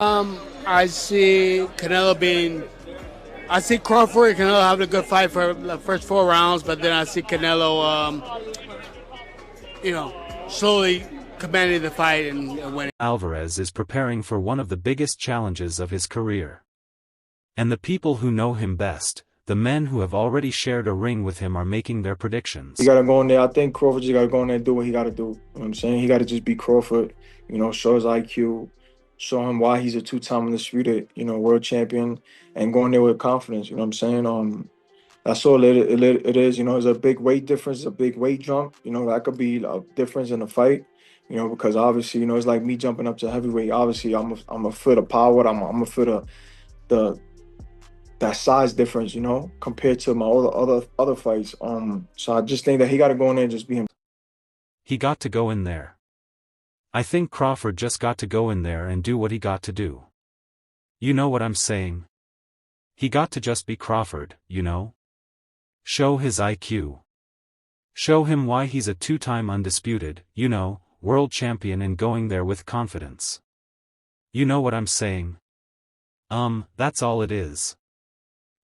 I see Canelo being. I see Crawford and Canelo having a good fight for the first 4 rounds, but then I see Canelo, you know, slowly commanding the fight and winning. Alvarez is preparing for one of the biggest challenges of his career. And the people who know him best, the men who have already shared a ring with him, are making their predictions. He got to go in there. I think Crawford just got to go in there and do what he got to do. You know what I'm saying? He got to just be Crawford, show his IQ, show him why he's a two-time undisputed, world champion, and go in there with confidence. You know what I'm saying? That's all it is. It's a big weight difference, a big weight jump. That could be a difference in the fight. Because obviously, it's like me jumping up to heavyweight. Obviously, I'm a feel the power. I'm a feel the that size difference, compared to my other fights. So I just think that he got to go in there and just be him. He got to go in there. I think Crawford just got to go in there and do what he got to do. You know what I'm saying? He got to just be Crawford, Show his IQ. Show him why he's a two-time undisputed, world champion, and going there with confidence. You know what I'm saying? That's all it is.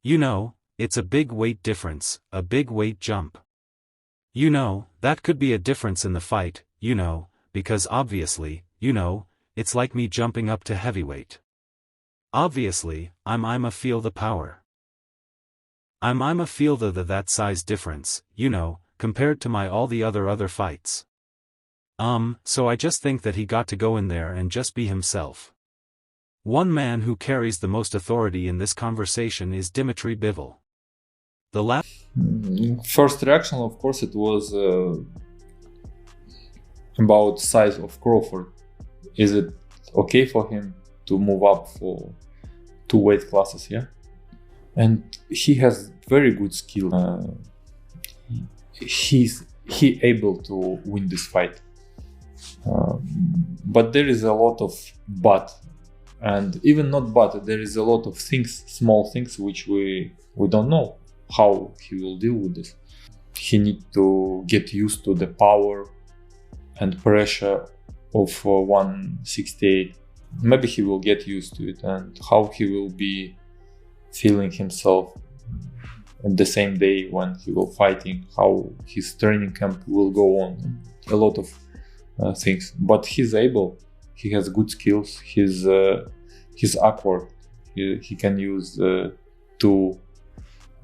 It's a big weight difference, a big weight jump. That could be a difference in the fight, because obviously, it's like me jumping up to heavyweight. Obviously, I'm a feel the power. I'm a feel that size difference, compared to my all the other fights. So I just think that he got to go in there and just be himself. One man who carries the most authority in this conversation is Dmitry Bivol. First reaction, of course, it was about size of Crawford. Is it okay for him to move up for 2 weight classes? Yeah, and he has very good skill. He able to win this fight, but there is a lot of but. And even not but, there is a lot of things, small things, which we don't know how he will deal with this. He need to get used to the power and pressure of 168. Maybe he will get used to it, and how he will be feeling himself on the same day when he will fighting, how his training camp will go on, a lot of things. But he's able. He has good skills. He's awkward. He can use 2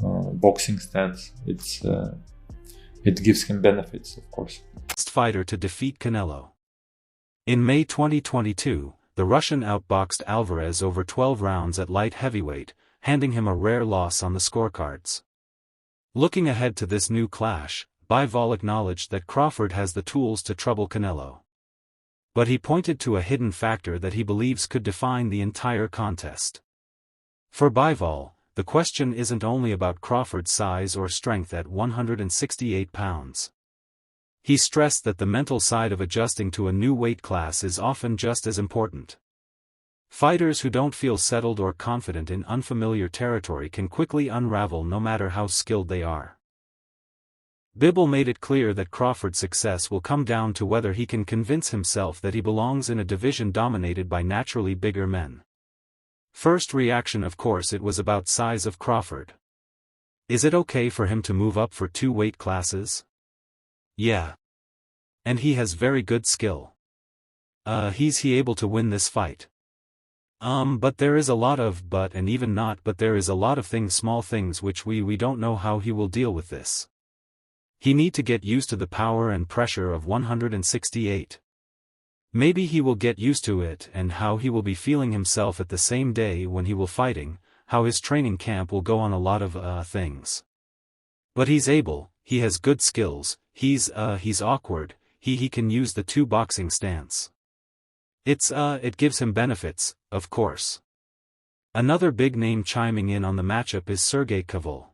boxing stance. It gives him benefits, of course. Next fighter to defeat Canelo. In May 2022, the Russian outboxed Alvarez over 12 rounds at light heavyweight, handing him a rare loss on the scorecards. Looking ahead to this new clash, Bivol acknowledged that Crawford has the tools to trouble Canelo. But he pointed to a hidden factor that he believes could define the entire contest. For Bivol, the question isn't only about Crawford's size or strength at 168 pounds. He stressed that the mental side of adjusting to a new weight class is often just as important. Fighters who don't feel settled or confident in unfamiliar territory can quickly unravel no matter how skilled they are. Bivol made it clear that Crawford's success will come down to whether he can convince himself that he belongs in a division dominated by naturally bigger men. First reaction, of course, it was about size of Crawford. Is it okay for him to move up for 2 weight classes? Yeah. And he has very good skill. He's able to win this fight? But there is a lot of but, and even not but, there is a lot of things, small things, which we don't know how he will deal with this. He need to get used to the power and pressure of 168. Maybe he will get used to it, and how he will be feeling himself at the same day when he will fighting, how his training camp will go on, a lot of things. But he's able, he has good skills, he's awkward, he can use the 2 boxing stance. It gives him benefits, of course. Another big name chiming in on the matchup is Sergey Kovalev.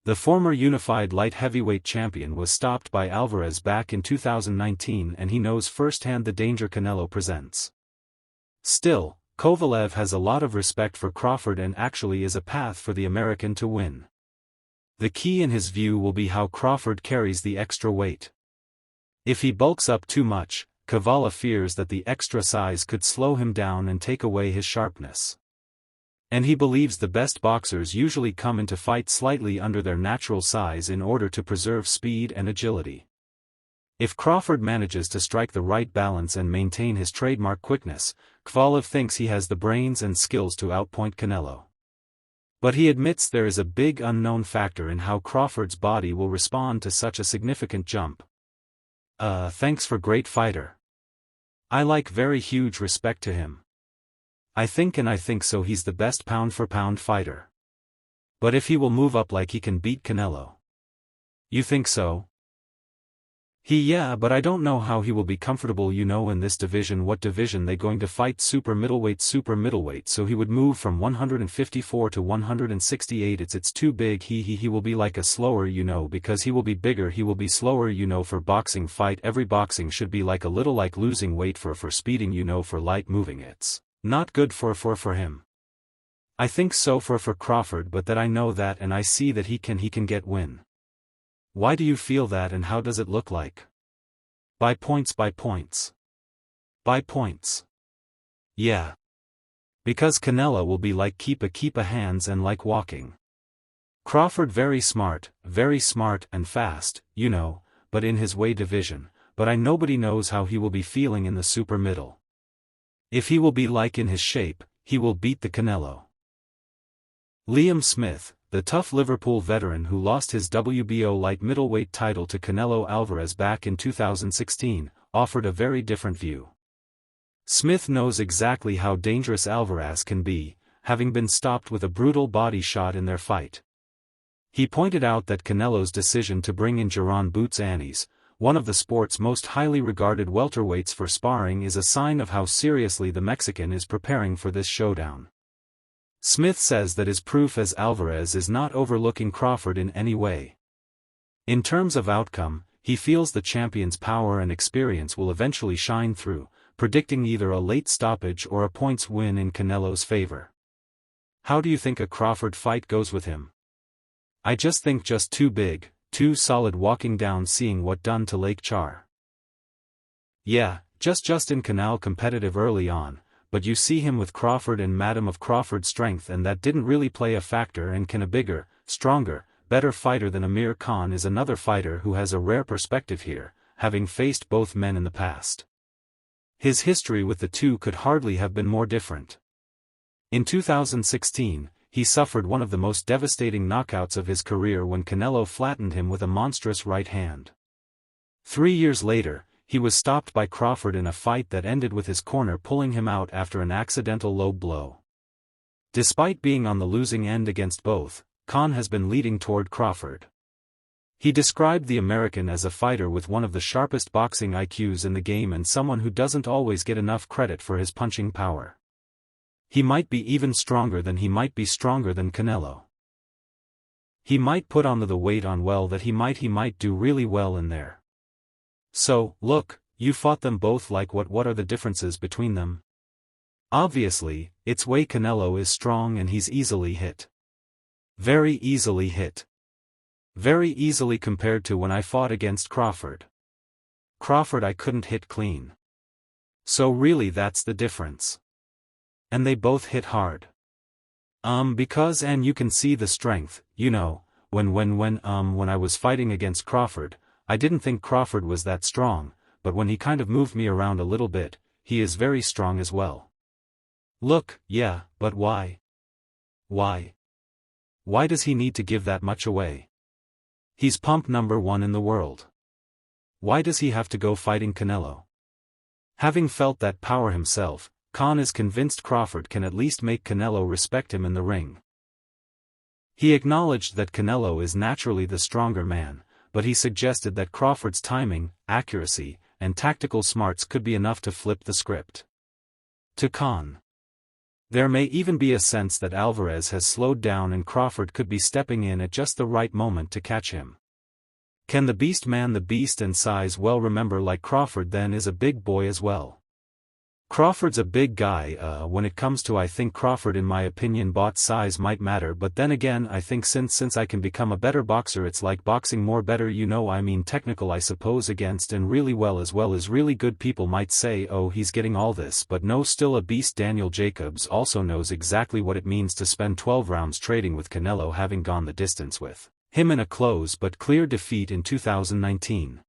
The former unified light heavyweight champion was stopped by Alvarez back in 2019, and he knows firsthand the danger Canelo presents. Still, Kovalev has a lot of respect for Crawford and actually is a path for the American to win. The key in his view will be how Crawford carries the extra weight. If he bulks up too much, Kovalev fears that the extra size could slow him down and take away his sharpness. And he believes the best boxers usually come into fight slightly under their natural size in order to preserve speed and agility. If Crawford manages to strike the right balance and maintain his trademark quickness, Kovalev thinks he has the brains and skills to outpoint Canelo. But he admits there is a big unknown factor in how Crawford's body will respond to such a significant jump. Thanks for great fighter. I like very huge respect to him. I think so he's the best pound-for-pound fighter. But if he will move up like he can beat Canelo. You think so? Yeah, but I don't know how he will be comfortable in this division. What division they going to fight? Super middleweight, so he would move from 154 to 168. It's too big. He will be like a slower, because he will be bigger, he will be slower, for boxing fight. Every boxing should be like a little like losing weight for speeding, for light moving. It's not good for him. I think so for Crawford, but that I know that and I see that he can get win. Why do you feel that and how does it look like? By points. By points. Yeah. Because Canelo will be like keep a hands and like walking. Crawford very smart and fast, but in his weight division, but nobody knows how he will be feeling in the super middle. If he will be like in his shape, he will beat the Canelo. Liam Smith, the tough Liverpool veteran who lost his WBO light middleweight title to Canelo Alvarez back in 2016, offered a very different view. Smith knows exactly how dangerous Alvarez can be, having been stopped with a brutal body shot in their fight. He pointed out that Canelo's decision to bring in Jaron Boots Annis, one of the sport's most highly regarded welterweights for sparring, is a sign of how seriously the Mexican is preparing for this showdown. Smith says that is proof as Alvarez is not overlooking Crawford in any way. In terms of outcome, he feels the champion's power and experience will eventually shine through, predicting either a late stoppage or a points win in Canelo's favor. How do you think a Crawford fight goes with him? I just think just too big, too solid, walking down seeing what done to Lake Char. Yeah, just in Canal competitive early on. But you see him with Crawford and Madam of Crawford's strength, and that didn't really play a factor. And can a bigger, stronger, better fighter than Amir Khan is another fighter who has a rare perspective here, having faced both men in the past. His history with the two could hardly have been more different. In 2016, he suffered one of the most devastating knockouts of his career when Canelo flattened him with a monstrous right hand. 3 years later, he was stopped by Crawford in a fight that ended with his corner pulling him out after an accidental low blow. Despite being on the losing end against both, Khan has been leading toward Crawford. He described the American as a fighter with one of the sharpest boxing IQs in the game and someone who doesn't always get enough credit for his punching power. He might be even stronger than Canelo. He might put on the weight on well that he might do really well in there. So, look, you fought them both like what are the differences between them? Obviously, it's way Canelo is strong and he's easily hit. Very easily hit. Very easily compared to when I fought against Crawford. Crawford I couldn't hit clean. So really that's the difference. And they both hit hard. Because and you can see the strength, when I was fighting against Crawford, I didn't think Crawford was that strong, but when he kind of moved me around a little bit, he is very strong as well. Look, yeah, but why? Why? Why does he need to give that much away? He's pump number 1 in the world. Why does he have to go fighting Canelo? Having felt that power himself, Khan is convinced Crawford can at least make Canelo respect him in the ring. He acknowledged that Canelo is naturally the stronger man, but he suggested that Crawford's timing, accuracy, and tactical smarts could be enough to flip the script. To Khan. There may even be a sense that Alvarez has slowed down and Crawford could be stepping in at just the right moment to catch him. Can the beast man the beast and size well remember like Crawford then is a big boy as well? Crawford's a big guy, when it comes to I think Crawford in my opinion bought size might matter, but then again I think since I can become a better boxer, it's like boxing more better, you know, I mean technical I suppose against and really well as really good people might say, oh he's getting all this, but no, still a beast. Daniel Jacobs also knows exactly what it means to spend 12 rounds trading with Canelo, having gone the distance with him in a close but clear defeat in 2019.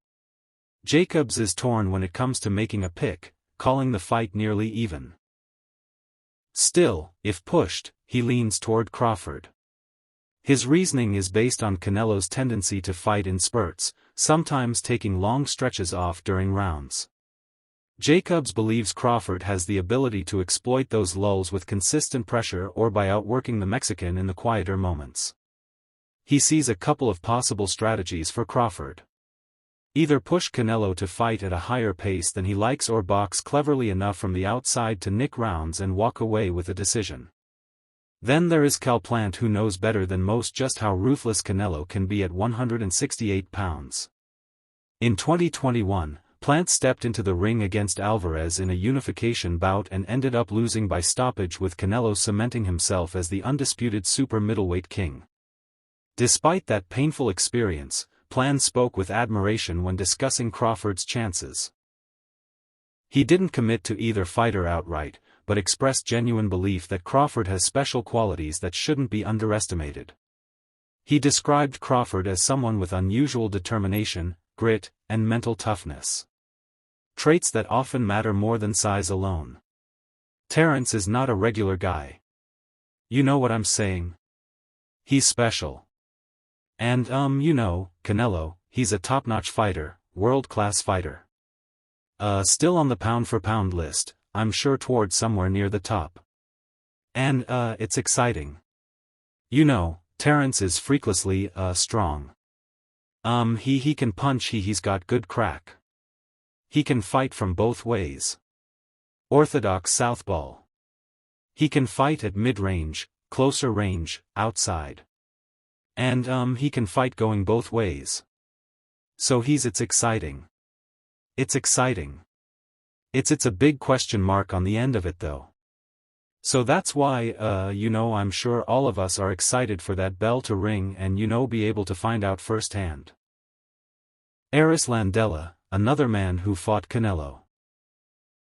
Jacobs is torn when it comes to making a pick, calling the fight nearly even. Still, if pushed, he leans toward Crawford. His reasoning is based on Canelo's tendency to fight in spurts, sometimes taking long stretches off during rounds. Jacobs believes Crawford has the ability to exploit those lulls with consistent pressure or by outworking the Mexican in the quieter moments. He sees a couple of possible strategies for Crawford. Either push Canelo to fight at a higher pace than he likes or box cleverly enough from the outside to nick rounds and walk away with a decision. Then there is Cal Plant, who knows better than most just how ruthless Canelo can be at 168 pounds. In 2021, Plant stepped into the ring against Alvarez in a unification bout and ended up losing by stoppage, with Canelo cementing himself as the undisputed super middleweight king. Despite that painful experience, Plant spoke with admiration when discussing Crawford's chances. He didn't commit to either fighter outright, but expressed genuine belief that Crawford has special qualities that shouldn't be underestimated. He described Crawford as someone with unusual determination, grit, and mental toughness. Traits that often matter more than size alone. Terence is not a regular guy. You know what I'm saying? He's special. And you know, Canelo, he's a top-notch fighter, world-class fighter. Still on the pound-for-pound list, I'm sure towards somewhere near the top. And it's exciting. You know, Terence is freakishly strong. He can punch, he's got good crack. He can fight from both ways. Orthodox southpaw. He can fight at mid-range, closer range, outside. And he can fight going both ways. So it's exciting. It's exciting. It's a big question mark on the end of it though. So that's why, you know, I'm sure all of us are excited for that bell to ring and, you know, be able to find out firsthand. Eris Landella, another man who fought Canelo.